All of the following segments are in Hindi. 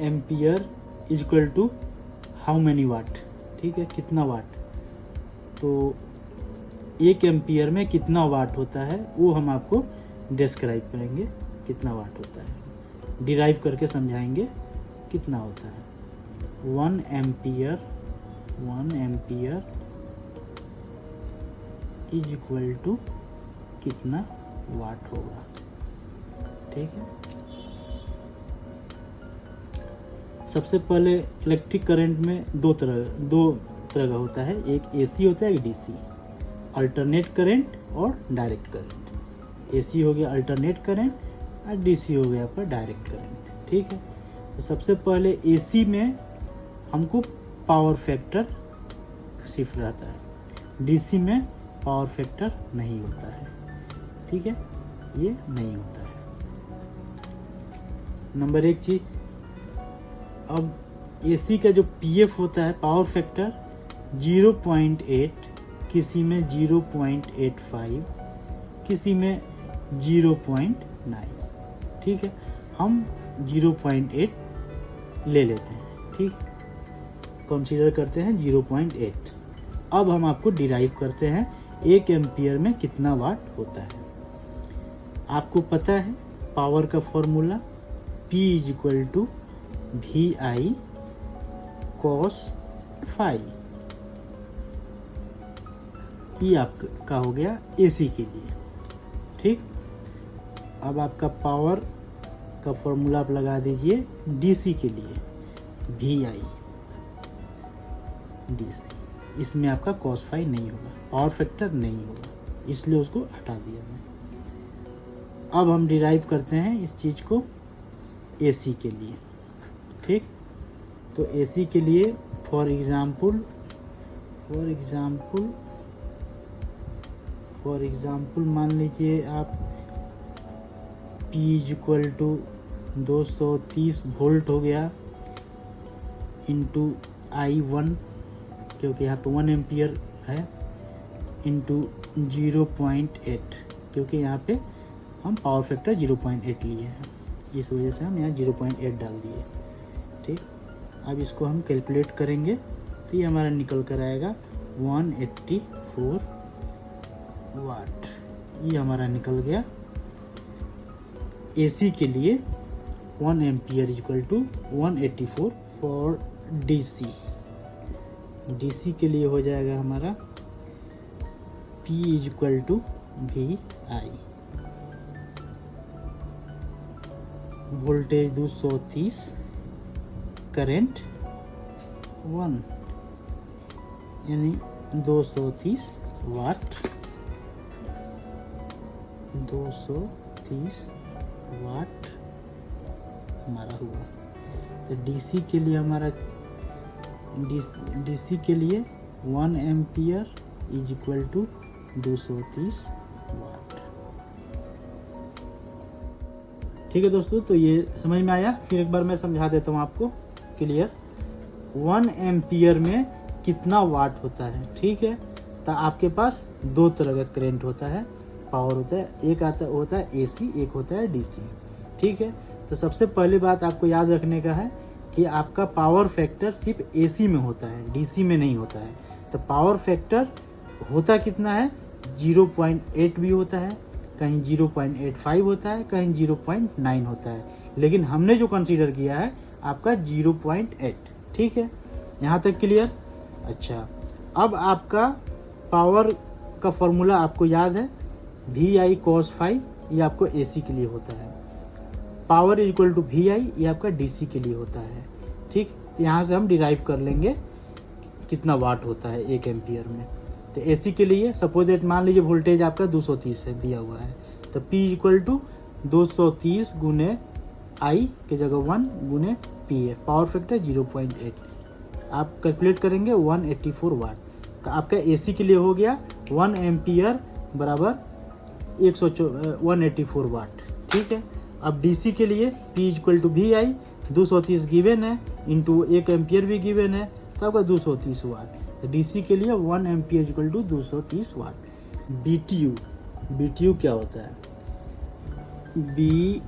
Ampere is equal to how many watt, ठीक है, कितना वाट। तो 1 एम्पियर में कितना वाट होता है वो हम आपको डिस्क्राइब करेंगे, कितना वाट होता है, डिराइव करके समझाएंगे कितना होता है। 1 एम्पियर इज इक्वल टू कितना वाट होगा, ठीक है। सबसे पहले इलेक्ट्रिक करंट में दो तरह का होता है, एक एसी होता है, एक डीसी, अल्टरनेट करंट और डायरेक्ट करंट। एसी हो गया अल्टरनेट करंट और डीसी हो गया आपका डायरेक्ट करंट, ठीक है। तो सबसे पहले एसी में हमको पावर फैक्टर सिर्फ रहता है, डीसी में पावर फैक्टर नहीं होता है, ठीक है, ये नहीं होता है। नंबर 1 चीज, अब एसी का जो पीएफ होता है पावर फैक्टर 0.8, किसी में 0.85, किसी में 0.9, ठीक है। हम 0.8 ले लेते हैं, ठीक, कंसीडर करते हैं 0.8। अब हम आपको डिराइव करते हैं 1 एम्पियर में कितना वाट होता है। आपको पता है पावर का formula P is equal to VI cos phi, ये आपका हो गया एसी के लिए, ठीक। अब आपका पावर का फॉर्मूला आप लगा दीजिए डीसी के लिए, VI DC, इसमें आपका cos phi नहीं होगा, पावर फैक्टर नहीं होगा, इसलिए उसको हटा दिया मैं। अब हम डिराइव करते हैं इस चीज़ को एसी के लिए, ठीक। तो एसी के लिए फॉर एग्जाम्पल मान लीजिए आप P is equal to 230 volt हो गया इंटू I1, क्योंकि यहाँ पे 1 एम्पियर है, इंटू 0.8, क्योंकि यहाँ पे हम पावर फैक्टर 0.8 लिए हैं, इस वजह से हम यहाँ 0.8 डाल दिए, ठीक। अब इसको हम कैलकुलेट करेंगे तो ये हमारा निकल कर आएगा 184 वाट, ये हमारा निकल गया। एसी के लिए 1 ampere equal to 184 for DC के लिए हो जाएगा हमारा P is equal to VI, voltage 230, current 1, यानी 230 वाट, 230 वाट हमारा हुआ। तो डीसी के लिए हमारा डीसी के लिए 1 एम्पियर इज इक्वल टू 230 वाट, ठीक है दोस्तों। तो ये समझ में आया, फिर एक बार मैं समझा देता हूँ आपको क्लियर। 1 एम्पियर में कितना वाट होता है, ठीक है। तो आपके पास 2 तरह का करंट होता है, पावर होता है, एक होता है एसी, एक होता है डीसी, ठीक है। तो सबसे पहली बात आपको याद रखने का है कि आपका पावर फैक्टर सिर्फ एसी में होता है, डीसी में नहीं होता है। तो पावर फैक्टर होता कितना है, 0.8 भी होता है, कहीं 0.85 होता है, कहीं 0.9 होता है, लेकिन हमने जो कंसीडर किया है आपका 0.8, ठीक है। यहाँ तक क्लियर। अच्छा, अब आपका पावर का फॉर्मूला आपको याद है, VI cos phi, ये आपको एसी के लिए होता है। Power is equal to VI, ये आपका डीसी के लिए होता है, ठीक। यहाँ से हम डिराइव कर लेंगे कितना वाट होता है 1 एम्पियर में। तो एसी के लिए सपोज दैट मान लीजिए वोल्टेज आपका 230 है दिया हुआ है, तो P इक्वल टू 230 गुने I के जगह 1 गुने P है, पावर फैक्टर 0.8, आप कैलकुलेट करेंगे 184 वाट। तो आपका एसी के लिए हो गया 1 एम्पियर बराबर 184 वाट, ठीक है। अब डीसी के लिए P equal to VI, 230 given है, इंटू 1 एम्पियर भी गिवन है, तो आपका 230 वाट। डीसी के लिए 1 ampere equal to 230 watt. BTU क्या होता है, BTU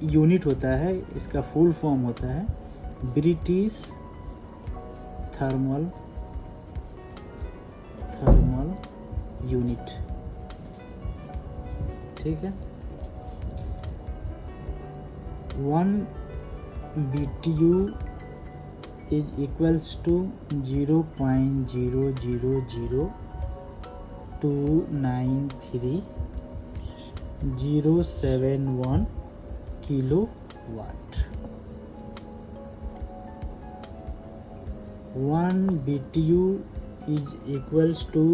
यूनिट होता है, इसका फुल फॉर्म होता है ब्रिटिश थर्मल यूनिट। ठीक है, 1 BTU is equals to 0.000293071 kilowatt। 1 BTU is equals to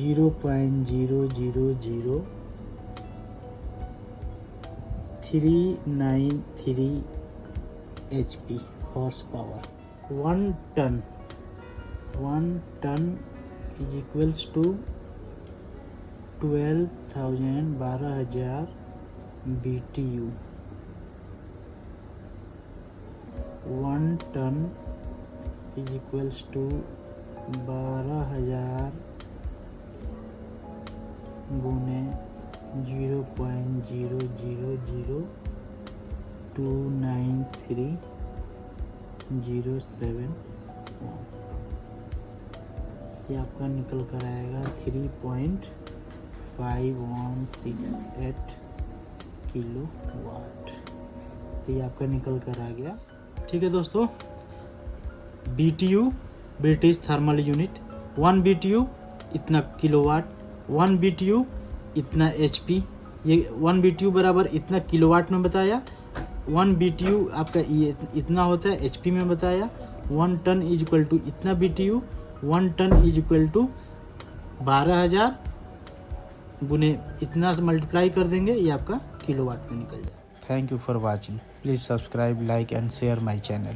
0.0003930 HP horse power। 1 ton is equals to 12,000 BTU। 1 ton is equals to 12,000 गुने 0.000293071, ये आपका निकल कर आएगा 3.5168 किलोवाट। तो ये आपका निकल कर आ गया। ठीक है दोस्तों, BTU British thermal unit, 1 BTU इतना किलोवाट, 1 BTU इतना HP, ये 1 BTU बराबर इतना किलोवाट में बताया। 1 BTU आपका ये इतना होता है HP में बताया। 1 टन इज इक्वल टू इतना BTU, 1 ton is equal to 12,000 गुने इतना से मल्टीप्लाई कर देंगे, ये आपका किलोवाट में निकल जाए। Thank you for watching. Please subscribe, like and share my channel.